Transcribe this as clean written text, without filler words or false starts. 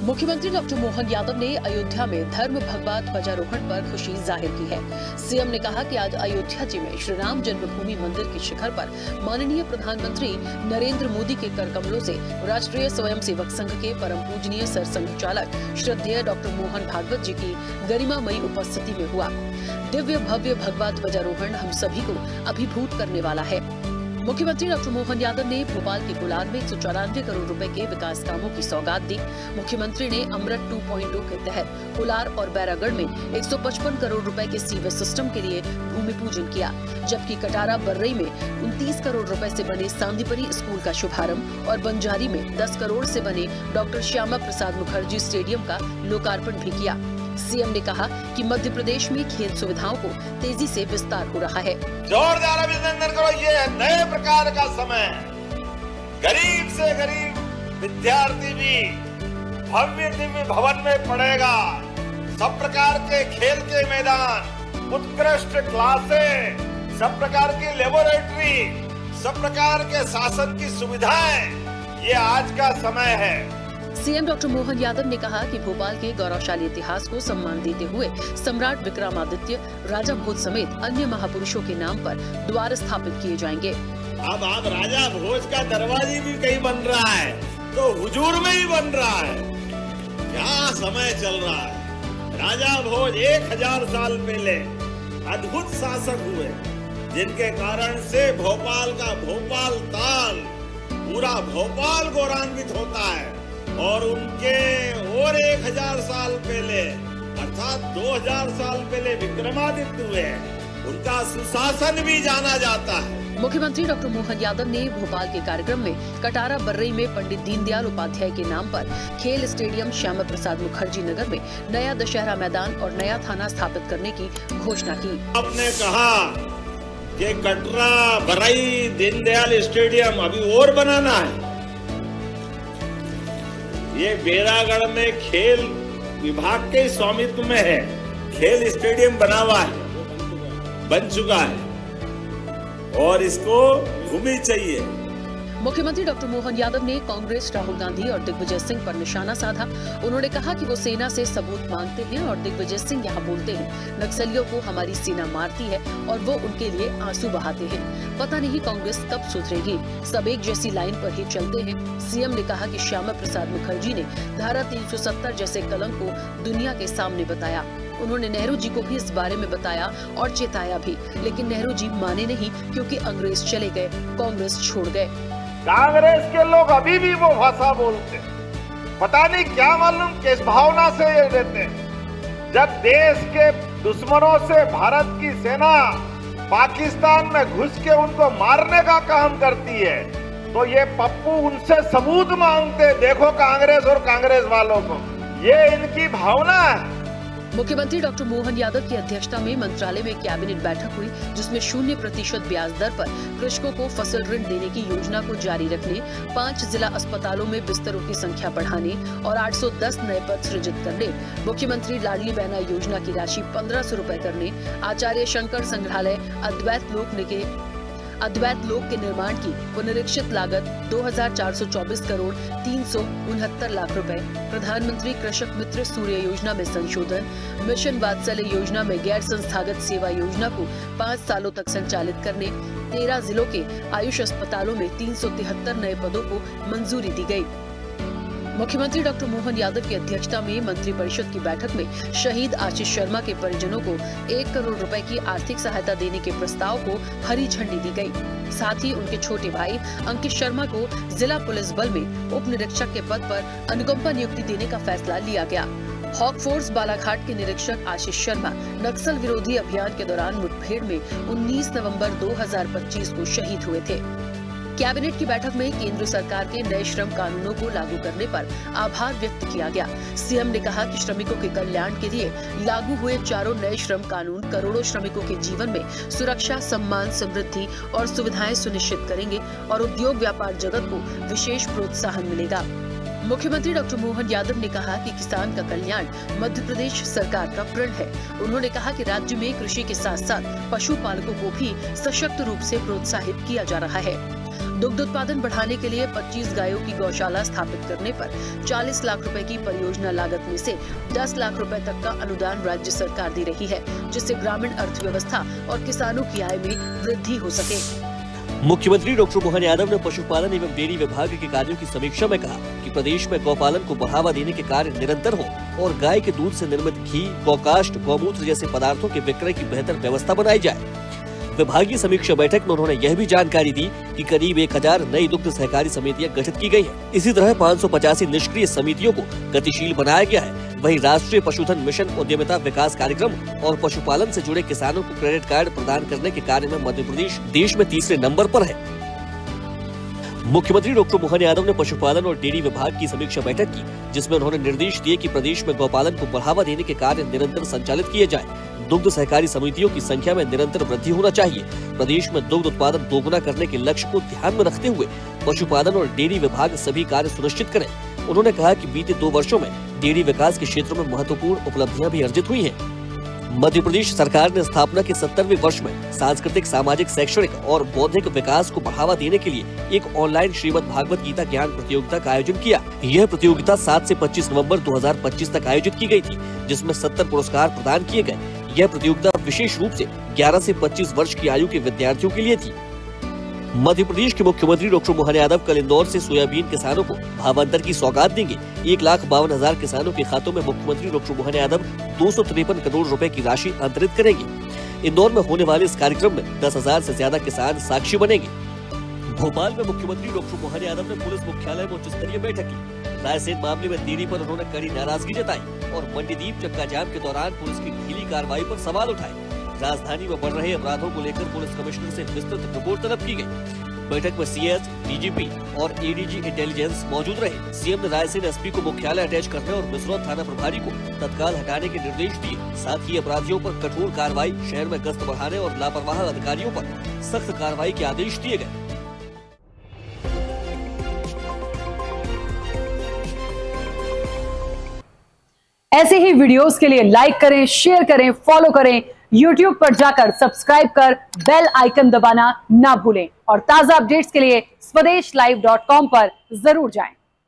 मुख्यमंत्री डॉक्टर मोहन यादव ने अयोध्या में धर्म भगवा ध्वजारोहण पर खुशी जाहिर की है। सीएम ने कहा कि आज अयोध्या जी में श्री राम जन्मभूमि मंदिर के शिखर पर माननीय प्रधानमंत्री नरेंद्र मोदी के करकमलों से राष्ट्रीय स्वयंसेवक संघ के परम पूजनीय सरसंघचालक श्रद्धेय डॉक्टर मोहन भागवत जी की गरिमामयी उपस्थिति में हुआ। दिव्य भव्य भगवा ध्वजारोहण हम सभी को अभिभूत करने वाला है। मुख्यमंत्री डॉक्टर मोहन यादव ने भोपाल के कोलार में 194 करोड़ रुपए के विकास कामों की सौगात दी। मुख्यमंत्री ने अमृत 2.0 के तहत कोलार और बैरागढ़ में 155 करोड़ रुपए के सीवेज सिस्टम के लिए भूमि पूजन किया, जबकि कटारा बर्रई में 29 करोड़ रुपए से बने सांदीपनि स्कूल का शुभारंभ और बंजारी में 10 करोड़ से बने डॉक्टर श्यामा प्रसाद मुखर्जी स्टेडियम का लोकार्पण भी किया। सीएम ने कहा कि मध्य प्रदेश में खेल सुविधाओं को तेजी से विस्तार हो रहा है। जोरदार अभिनंदन करो, ये नए प्रकार का समय है। गरीब से गरीब विद्यार्थी भी भव्य दिव्य भवन में पढ़ेगा। सब प्रकार के खेल के मैदान, उत्कृष्ट क्लासें, सब प्रकार की लेबोरेटरी, सब प्रकार के शासन की सुविधाएं, ये आज का समय है। सीएम डॉक्टर मोहन यादव ने कहा कि भोपाल के गौरवशाली इतिहास को सम्मान देते हुए सम्राट विक्रमादित्य, राजा भोज समेत अन्य महापुरुषों के नाम पर द्वार स्थापित किए जाएंगे। अब राजा भोज का दरवाजा भी कहीं बन रहा है, तो हुजूर में ही बन रहा है। क्या समय चल रहा है। राजा भोज 1000 साल पहले अद्भुत शासक हुए, जिनके कारण से भोपाल का भोपाल ताल, पूरा भोपाल गौरवान्वित होता है। और उनके और 1000 साल पहले अर्थात 2000 साल पहले विक्रमादित्य हुए, उनका सुशासन भी जाना जाता है। मुख्यमंत्री डॉक्टर मोहन यादव ने भोपाल के कार्यक्रम में कटारा बर्रई में पंडित दीनदयाल उपाध्याय के नाम पर खेल स्टेडियम, श्यामा प्रसाद मुखर्जी नगर में नया दशहरा मैदान और नया थाना स्थापित करने की घोषणा की। आपने कहा कि कटरा बर्रई दीनदयाल स्टेडियम अभी और बनाना है। ये बैरागढ़ में खेल विभाग के स्वामित्व में है। खेल स्टेडियम बना हुआ है, बन चुका है और इसको भूमि चाहिए। मुख्यमंत्री डॉक्टर मोहन यादव ने कांग्रेस, राहुल गांधी और दिग्विजय सिंह पर निशाना साधा। उन्होंने कहा कि वो सेना से सबूत मांगते हैं और दिग्विजय सिंह यहाँ बोलते हैं नक्सलियों को हमारी सेना मारती है और वो उनके लिए आंसू बहाते हैं। पता नहीं कांग्रेस कब सुधरेगी, सब एक जैसी लाइन पर ही चलते हैं। सीएम ने कहा कि श्यामा प्रसाद मुखर्जी ने धारा 370 जैसे कलंक को दुनिया के सामने बताया। उन्होंने नेहरू जी को भी इस बारे में बताया और चेताया भी, लेकिन नेहरू जी माने नहीं क्योंकि अंग्रेज चले गए, कांग्रेस छोड़ गए। कांग्रेस के लोग अभी भी वो भाषा बोलते हैं, पता नहीं क्या मालूम किस भावना से ये देते हैं। जब देश के दुश्मनों से भारत की सेना पाकिस्तान में घुस के उनको मारने का काम करती है, तो ये पप्पू उनसे सबूत मांगते, देखो कांग्रेस और कांग्रेस वालों को, ये इनकी भावना है। मुख्यमंत्री डॉक्टर मोहन यादव की अध्यक्षता में मंत्रालय में कैबिनेट बैठक हुई, जिसमें 0% ब्याज दर पर कृषकों को फसल ऋण देने की योजना को जारी रखने, 5 जिला अस्पतालों में बिस्तरों की संख्या बढ़ाने और 810 नए पद सृजित करने, मुख्यमंत्री लाडली बहना योजना की राशि 1500 रुपए करने, आचार्य शंकर संग्रहालय अद्वैत लोक के निर्माण की पुनरीक्षित लागत 2424 करोड़ 369 लाख रुपए, प्रधानमंत्री कृषक मित्र सूर्य योजना में संशोधन, मिशन वात्सल्य योजना में गैर संस्थागत सेवा योजना को 5 सालों तक संचालित करने, 13 जिलों के आयुष अस्पतालों में 373 नए पदों को मंजूरी दी गई। मुख्यमंत्री डॉक्टर मोहन यादव की अध्यक्षता में मंत्रिपरिषद की बैठक में शहीद आशीष शर्मा के परिजनों को 1 करोड़ रुपए की आर्थिक सहायता देने के प्रस्ताव को हरी झंडी दी गई। साथ ही उनके छोटे भाई अंकित शर्मा को जिला पुलिस बल में उप निरीक्षक के पद पर अनुकंपा नियुक्ति देने का फैसला लिया गया। हॉक फोर्स बालाघाट के निरीक्षक आशीष शर्मा नक्सल विरोधी अभियान के दौरान मुठभेड़ में 19 नवंबर 2025 को शहीद हुए थे। कैबिनेट की बैठक में केंद्र सरकार के नए श्रम कानूनों को लागू करने पर आभार व्यक्त किया गया। सीएम ने कहा कि श्रमिकों के कल्याण के लिए लागू हुए चारों नए श्रम कानून करोड़ों श्रमिकों के जीवन में सुरक्षा, सम्मान, समृद्धि और सुविधाएं सुनिश्चित करेंगे और उद्योग व्यापार जगत को विशेष प्रोत्साहन मिलेगा। मुख्यमंत्री डॉक्टर मोहन यादव ने कहा कि किसान का कल्याण मध्य प्रदेश सरकार का प्रण है। उन्होंने कहा कि राज्य में कृषि के साथ साथ पशुपालकों को भी सशक्त रूप से प्रोत्साहित किया जा रहा है। दुग्ध उत्पादन बढ़ाने के लिए 25 गायों की गौशाला स्थापित करने पर 40 लाख रुपए की परियोजना लागत में से 10 लाख रुपए तक का अनुदान राज्य सरकार दे रही है, जिससे ग्रामीण अर्थव्यवस्था और किसानों की आय में वृद्धि हो सके। मुख्यमंत्री डॉक्टर मोहन यादव ने पशुपालन एवं डेयरी विभाग के कार्यों की समीक्षा में कहा कि प्रदेश में गौपालन को बढ़ावा देने के कार्य निरंतर हो और गाय के दूध से निर्मित घी, गौकाष्ठ, गौमूत्र जैसे पदार्थों के विक्रय की बेहतर व्यवस्था बनाई जाए। विभागीय समीक्षा बैठक में उन्होंने यह भी जानकारी दी कि करीब 1000 नई दुग्ध सहकारी समितियां गठित की गई हैं। इसी तरह 585 निष्क्रिय समितियों को गतिशील बनाया गया है। वहीं राष्ट्रीय पशुधन मिशन उद्यमिता विकास कार्यक्रम और पशुपालन से जुड़े किसानों को क्रेडिट कार्ड प्रदान करने के कार्य में मध्य प्रदेश देश में तीसरे नंबर पर है। मुख्यमंत्री डॉक्टर मोहन यादव ने पशुपालन और डेयरी विभाग की समीक्षा बैठक की, जिसमें उन्होंने निर्देश दिए कि प्रदेश में गौपालन को बढ़ावा देने के कार्य निरंतर संचालित किए जाए। दुग्ध सहकारी समितियों की संख्या में निरंतर वृद्धि होना चाहिए। प्रदेश में दुग्ध उत्पादन दोगुना करने के लक्ष्य को ध्यान में रखते हुए पशुपालन और डेयरी विभाग सभी कार्य सुनिश्चित करें। उन्होंने कहा कि बीते 2 वर्षों में डेयरी विकास के क्षेत्र में महत्वपूर्ण उपलब्धियां भी अर्जित हुई हैं। मध्य प्रदेश सरकार ने स्थापना के 70वें वर्ष में सांस्कृतिक, सामाजिक, शैक्षणिक और बौद्धिक विकास को बढ़ावा देने के लिए एक ऑनलाइन श्रीमद् भागवत गीता ज्ञान प्रतियोगिता का आयोजन किया। यह प्रतियोगिता 7 से 25 नवंबर 2025 तक आयोजित की गई थी, जिसमें 70 पुरस्कार प्रदान किए गए। यह प्रतियोगिता विशेष रूप से 11 से 25 वर्ष की आयु के विद्यार्थियों के लिए थी। मध्य प्रदेश के मुख्यमंत्री डॉक्टर मोहन यादव कल इंदौर से सोयाबीन किसानों को भावांतर की सौगात देंगे। 1,52,000 किसानों के खातों में मुख्यमंत्री डॉक्टर मोहन यादव 253 करोड़ रुपए की राशि अंतरित करेंगे। इंदौर में होने वाले इस कार्यक्रम में 10,000 से ज्यादा किसान साक्षी बनेंगे। भोपाल में मुख्यमंत्री डॉक्टर मोहन यादव ने पुलिस मुख्यालय में उच्च स्तरीय बैठक की। रायसेन मामले में देरी पर उन्होंने कड़ी नाराजगी जताई और मंडीदीप चक्का जाम के दौरान पुलिस की ढीली कार्रवाई पर सवाल उठाए। राजधानी में बढ़ रहे अपराधों को लेकर पुलिस कमिश्नर से विस्तृत रिपोर्ट तलब की गई। बैठक में सीएस, डीजीपी और एडीजी इंटेलिजेंस मौजूद रहे। सीएम ने रायसेन एसपी को मुख्यालय अटैच करने और मिसरौद थाना प्रभारी को तत्काल हटाने के निर्देश दिए। साथ ही अपराधियों पर कठोर कार्रवाई, शहर में गश्त बढ़ाने और लापरवाह अधिकारियों पर सख्त कार्रवाई के आदेश दिए गए। ऐसे ही वीडियोस के लिए लाइक करें, शेयर करें, फॉलो करें। YouTube पर जाकर सब्सक्राइब कर बेल आइकन दबाना ना भूलें और ताजा अपडेट्स के लिए SwadeshLive.com पर जरूर जाएं।